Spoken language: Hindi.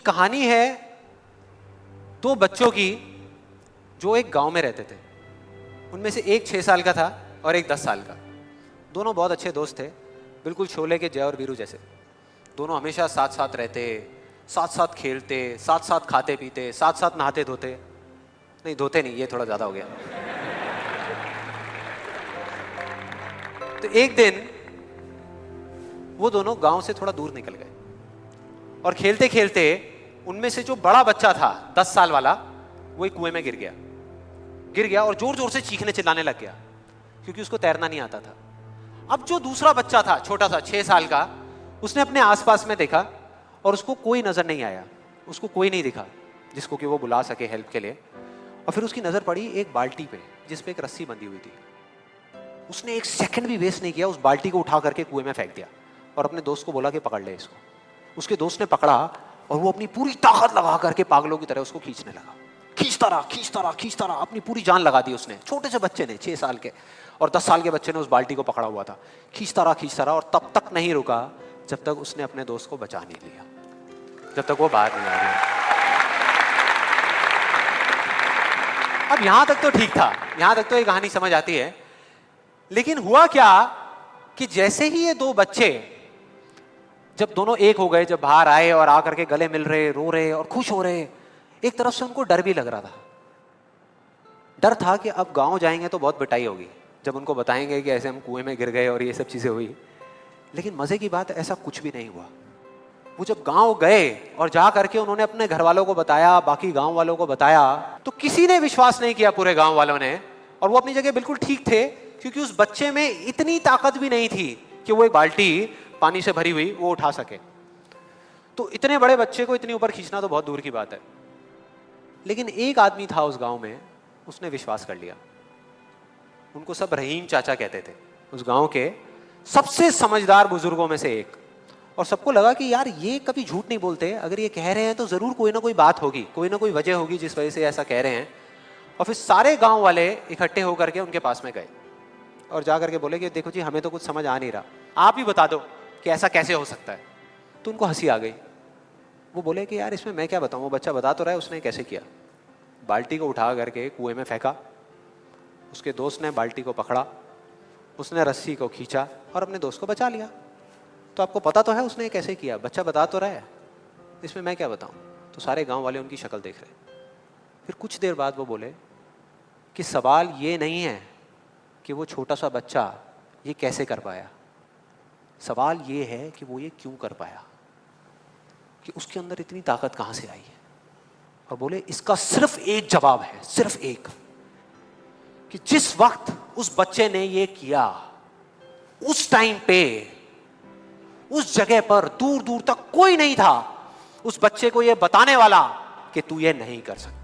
कहानी है दो बच्चों की जो एक गांव में रहते थे। उनमें से एक 6 साल का था और एक 10 साल का। दोनों बहुत अच्छे दोस्त थे, बिल्कुल शोले के जय और वीरू जैसे। दोनों हमेशा साथ साथ रहते, साथ साथ खेलते, साथ साथ खाते पीते, साथ साथ नहाते धोते। नहीं, धोते नहीं, ये थोड़ा ज्यादा हो गया। तो एक दिन वो दोनों गांव से थोड़ा दूर निकल गए और खेलते खेलते उनमें से जो बड़ा बच्चा था 10 साल वाला, वो एक कुएं में गिर गया और जोर जोर से चीखने चिल्लाने लग गया क्योंकि उसको तैरना नहीं आता था। अब जो दूसरा बच्चा था छोटा सा 6 साल का, उसने अपने आसपास में देखा और उसको कोई नजर नहीं आया, उसको कोई नहीं दिखा जिसको कि वो बुला सके हेल्प के लिए। और फिर उसकी नजर पड़ी एक बाल्टी पे जिस पे एक रस्सी बंधी हुई थी। उसने एक सेकंड भी वेस्ट नहीं किया, उस बाल्टी को उठा करके कुएं में फेंक दिया और अपने दोस्त को बोला कि पकड़ ले इसको। उसके दोस्त ने पकड़ा और वो अपनी पूरी ताकत लगा करके पागलों की तरह उसको खींचने लगा। खींचता रहा, अपनी पूरी जान लगा दी उसने। छोटे से बच्चे ने, 6 साल के और 10 साल के बच्चे ने उस बाल्टी को पकड़ा हुआ था। खींचता रहा और तब तक नहीं रुका जब तक उसने अपने दोस्त को बचा नहीं लिया, जब तक वो बाहर नहीं आ गया। अब यहां तक तो ठीक था, यहां तक तो ये कहानी समझ आती है। लेकिन हुआ क्या कि जैसे ही ये दो बच्चे जब दोनों एक हो गए, जब बाहर आए और आकर के गले मिल रहे, रो रहे और खुश हो रहे, एक तरफ से उनको डर भी लग रहा था। डर था कि अब गांव जाएंगे तो बहुत पिटाई होगी जब उनको बताएंगे कि ऐसे हम कुएं में गिर गए और ये सब चीजें हुई। लेकिन मजे की बात, ऐसा कुछ भी नहीं हुआ। वो जब गांव गए और जा करके उन्होंने अपने घर वालों को बताया, बाकी गांव वालों को बताया, तो किसी ने विश्वास नहीं किया, पूरे गांव वालों ने। और वो अपनी जगह बिल्कुल ठीक थे क्योंकि उस बच्चे में इतनी ताकत भी नहीं थी कि वो एक बाल्टी पानी से भरी हुई वो उठा सके। तो इतने बड़े बच्चे को इतनी ऊपर खींचना तो बहुत दूर की बात है। लेकिन एक आदमी था उस गांव में, उसने विश्वास कर लिया। उनको सब रहीम चाचा कहते थे, उस गांव के सबसे समझदार बुजुर्गों में से एक। और सबको लगा कि यार ये कभी झूठ नहीं बोलते, अगर ये कह रहे हैं तो जरूर कोई ना कोई बात होगी, कोई ना कोई वजह होगी जिस वजह से ऐसा कह रहे हैं। और फिर सारे गांव वाले इकट्ठे होकर के उनके पास में गए और जा करके बोले कि देखो जी, हमें तो कुछ समझ आ नहीं रहा, आप ही बता दो कि ऐसा कैसे हो सकता है। तो उनको हंसी आ गई। वो बोले कि यार इसमें मैं क्या बताऊं, वो बच्चा बता तो रहा है उसने कैसे किया। बाल्टी को उठा करके कुएं में फेंका, उसके दोस्त ने बाल्टी को पकड़ा, उसने रस्सी को खींचा और अपने दोस्त को बचा लिया। तो आपको पता तो है उसने कैसे किया, बच्चा बता तो रहा है, इसमें मैं क्या बताऊं। तो सारे गांव वाले उनकी शक्ल देख रहे। फिर कुछ देर बाद वो बोले कि सवाल ये नहीं है कि वो छोटा सा बच्चा ये कैसे कर पाया, सवाल ये है कि वो ये क्यों कर पाया, कि उसके अंदर इतनी ताकत कहां से आई है। और बोले इसका सिर्फ एक जवाब है, सिर्फ एक, कि जिस वक्त उस बच्चे ने ये किया, उस टाइम पे उस जगह पर दूर दूर तक कोई नहीं था उस बच्चे को ये बताने वाला कि तू ये नहीं कर सकता।